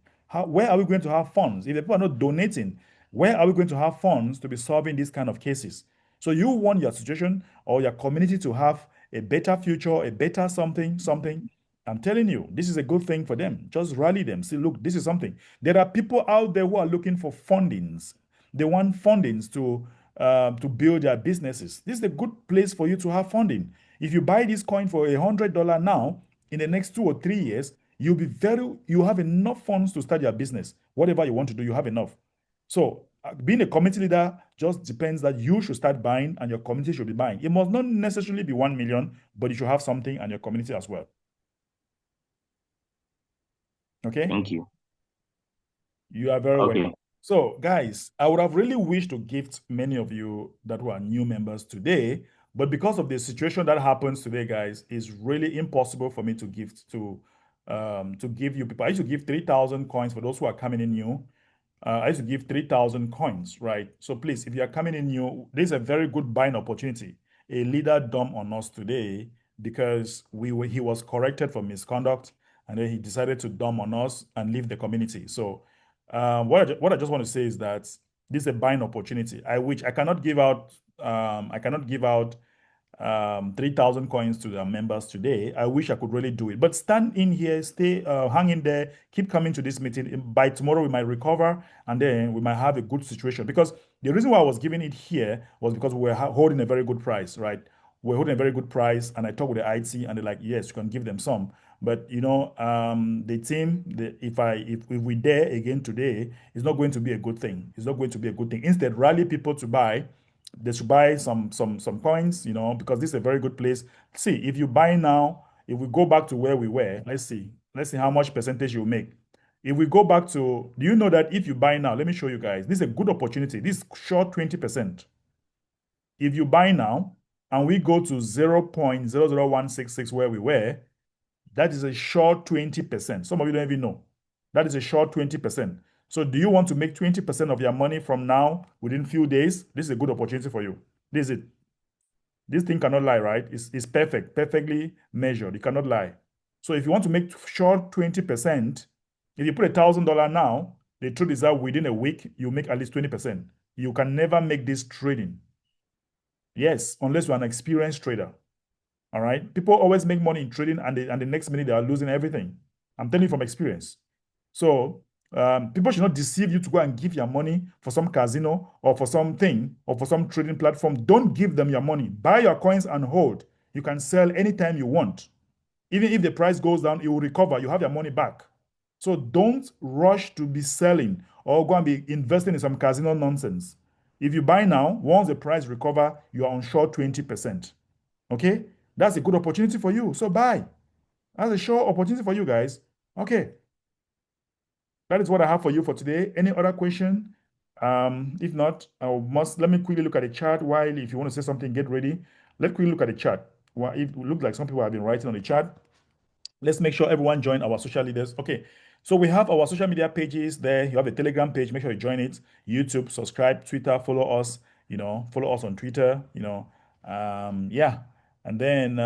where are we going to have funds? If the people are not donating, where are we going to have funds to be solving these kind of cases? So you want your situation or your community to have a better future, a better something. I'm telling you, this is a good thing for them. Just rally them. See, look, this is something. There are people out there who are looking for fundings. They want fundings to build their businesses. This is a good place for you to have funding. If you buy this coin for $100 now, in the next 2 or 3 years, you have enough funds to start your business. Whatever you want to do, you have enough. So being a community leader just depends that you should start buying and your community should be buying. It must not necessarily be 1 million, but you should have something and your community as well. Okay? Thank you. You are very Okay. welcome. So, guys, I would have really wished to gift many of you that were new members today, but because of the situation that happens today, guys, it's really impossible for me to gift to give you people. I used to give 3,000 coins for those who are coming in new. I used to give 3,000 coins, right? So please, if you are coming in new, this is a very good buying opportunity. A leader dumped on us today because he was corrected for misconduct, and then he decided to dump on us and leave the community. So what I just want to say is that this is a buying opportunity. I cannot give out 3,000 coins to the members today. I wish I could really do it, but stand in here, stay, hang in there, keep coming to this meeting. By tomorrow, we might recover, and then we might have a good situation. Because the reason why I was giving it here was because we were holding a very good price, right? We're holding a very good price, and I talked with the IT, and they're like, yes, you can give them some. But the team, if we dare again today, it's not going to be a good thing. It's not going to be a good thing. Instead, rally people to buy. They should buy some coins, because this is a very good place. See, if you buy now, if we go back to where we were, let's see how much percentage you make. If we go back to, do you know that if you buy now, let me show you guys. This is a good opportunity. This is short 20%. If you buy now and we go to 0.00166 where we were, that is a short 20%. Some of you don't even know. That is a short 20%. So do you want to make 20% of your money from now within few days? This is a good opportunity for you. This is it. This thing cannot lie, right? It's perfect, perfectly measured. It cannot lie. So if you want to make short 20%, if you put $1,000 now, the truth is that within a week, you make at least 20%. You can never make this trading. Yes, unless you're an experienced trader. All right. People always make money in trading, and the next minute they are losing everything. I'm telling you from experience. So people should not deceive you to go and give your money for some casino or for something or for some trading platform. Don't give them your money. Buy your coins and hold. You can sell anytime you want. Even if the price goes down, it will recover. You have your money back. So don't rush to be selling or go and be investing in some casino nonsense. If you buy now, once the price recover, you are on short 20%. Okay? That's a good opportunity for you. So buy. That's a sure opportunity for you guys. Okay. That is what I have for you for today. Any other question? If not, let me quickly look at the chat. While if you want to say something, get ready. Let's quickly look at the chat. Well, it looks like some people have been writing on the chat. Let's make sure everyone join our social leaders. Okay. So we have our social media pages there. You have a Telegram page. Make sure you join it. YouTube, subscribe, Twitter, follow us. Follow us on Twitter. Yeah. And then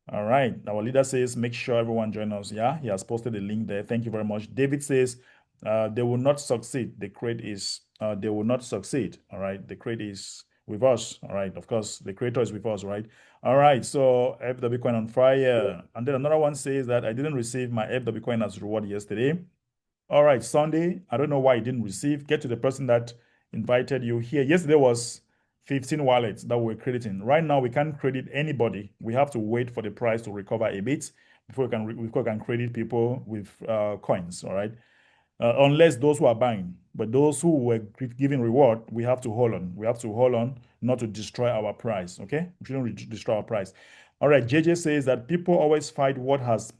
all right. Our leader says, make sure everyone join us. Yeah, he has posted a link there. Thank you very much. David says, they will not succeed. The crate is, they will not succeed. All right. The crate is with us. All right. Of course, the creator is with us, right? All right. So FWcoin on fire. And then another one says that I didn't receive my FWcoin as reward yesterday. All right. Sunday, I don't know why you didn't receive. Get to the person that invited you here. Yesterday was 15 wallets that we're crediting. Right now, we can't credit anybody. We have to wait for the price to recover a bit before we can credit people with coins, all right? Unless those who are buying. But those who were giving reward, we have to hold on. We have to hold on not to destroy our price, okay? We shouldn't destroy our price. All right, JJ says that people always fight what has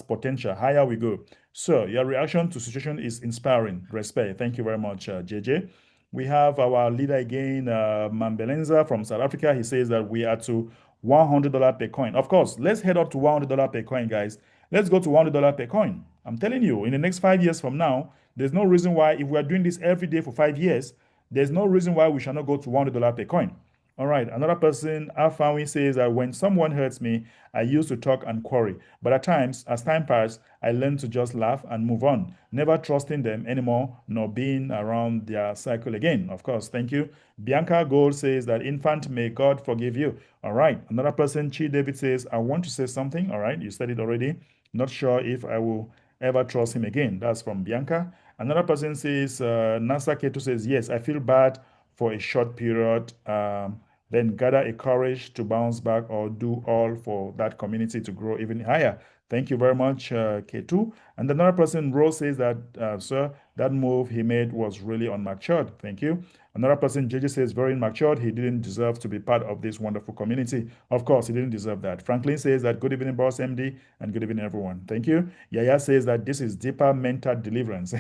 potential. Higher we go. So your reaction to situation is inspiring. Respect. Thank you very much, JJ. We have our leader again, Mambelenza from South Africa. He says that we are to $100 per coin. Of course, let's head up to $100 per coin, guys. Let's go to $100 per coin. I'm telling you, in the next 5 years from now, there's no reason why, if we are doing this every day for 5 years, there's no reason why we shall not go to $100 per coin. All right, another person, Afawi, says that when someone hurts me, I used to talk and quarry. But at times, as time passed, I learned to just laugh and move on, never trusting them anymore, nor being around their cycle again. Of course, thank you. Bianca Gold says that, infant, may God forgive you. All right, another person, Chi David, says, I want to say something. All right, you said it already. Not sure if I will ever trust him again. That's from Bianca. Another person says, Nasa Keto says, yes, I feel bad for a short period. Then gather a courage to bounce back or do all for that community to grow even higher. Thank you very much, K2. And another person, Rose, says that, sir, that move he made was really unmatured. Thank you. Another person, JJ, says, very immature. He didn't deserve to be part of this wonderful community. Of course, he didn't deserve that. Franklin says that, good evening, Boss MD, and good evening, everyone. Thank you. Yaya says that this is deeper mental deliverance.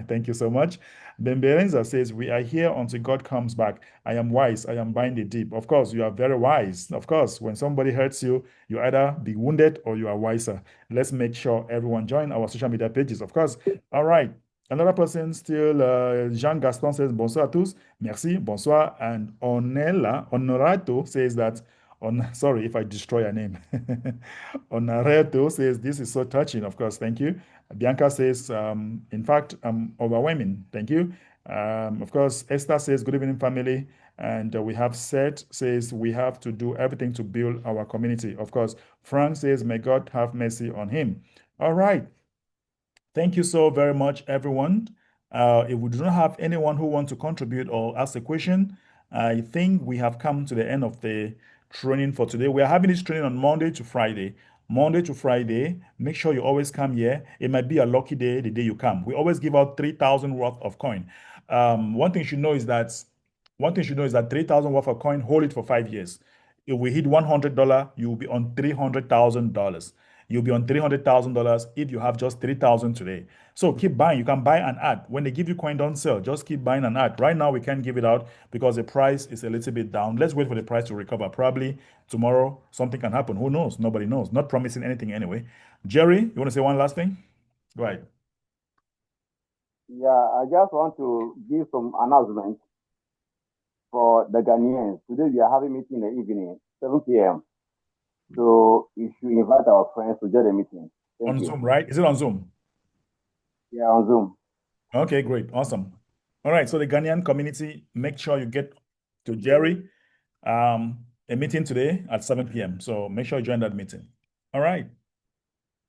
Thank you so much. Bemberenza says, we are here until God comes back. I am wise. I am buying the deep. Of course, you are very wise. Of course, when somebody hurts you, you either be wounded or you are wiser. Let's make sure everyone join our social media pages, of course. All right. Another person still, Jean Gaston says, bonsoir à tous. Merci, bonsoir. And Honorato says that, sorry if I destroy your name. Honorato says, this is so touching. Of course, thank you. Bianca says, in fact, overwhelming. Thank you. Of course, Esther says, good evening, family. And we have Seth says, we have to do everything to build our community. Of course, Frank says, may God have mercy on him. All right. Thank you so very much, everyone. If we do not have anyone who wants to contribute or ask a question, I think we have come to the end of the training for today. We are having this training on Monday to Friday. Monday to Friday. Make sure you always come here. It might be a lucky day the day you come. We always give out 3,000 worth of coin. One thing you should know is that 3,000 worth of coin, hold it for 5 years. If we hit $100, you will be on $300,000. You'll be on $300,000 if you have just 3,000 today. So keep buying. You can buy and add. When they give you coin, don't sell. Just keep buying and add. Right now, we can't give it out because the price is a little bit down. Let's wait for the price to recover. Probably tomorrow, something can happen. Who knows? Nobody knows. Not promising anything anyway. Jerry, you want to say one last thing? Go ahead. Yeah, I just want to give some announcements for the Ghanaians. Today we are having meeting in the evening, 7 p.m. So you should invite our friends to join the meeting. On Zoom, right? Is it on Zoom? Yeah, on Zoom. Okay, great. Awesome. All right. So the Ghanaian community, make sure you get to Jerry. A meeting today at 7 p.m. So make sure you join that meeting. All right.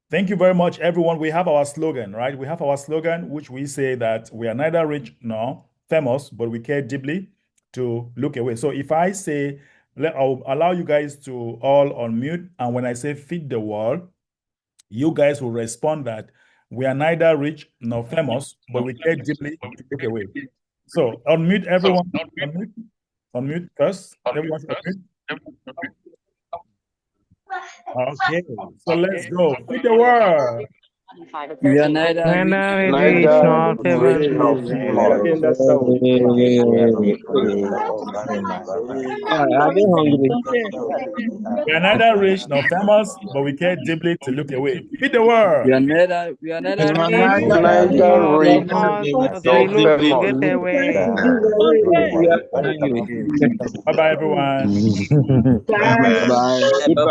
Thank you very much, everyone. We have our slogan, right? We have our slogan, which we say that we are neither rich nor famous, but we care deeply to look away. So if I say, I'll allow you guys to all unmute. And when I say feed the world, you guys will respond that we are neither rich nor famous, but we care deeply to look away. So unmute everyone. Unmute first. Everyone unmute. Okay, so let's go. Feed the world. We are neither rich nor famous. Are they hungry? We are neither rich nor famous, but we care deeply to look away. Feed the world. We are neither rich Neither rich nor nor famous. famous. Get away. Bye bye, everyone. Bye. Goodbye.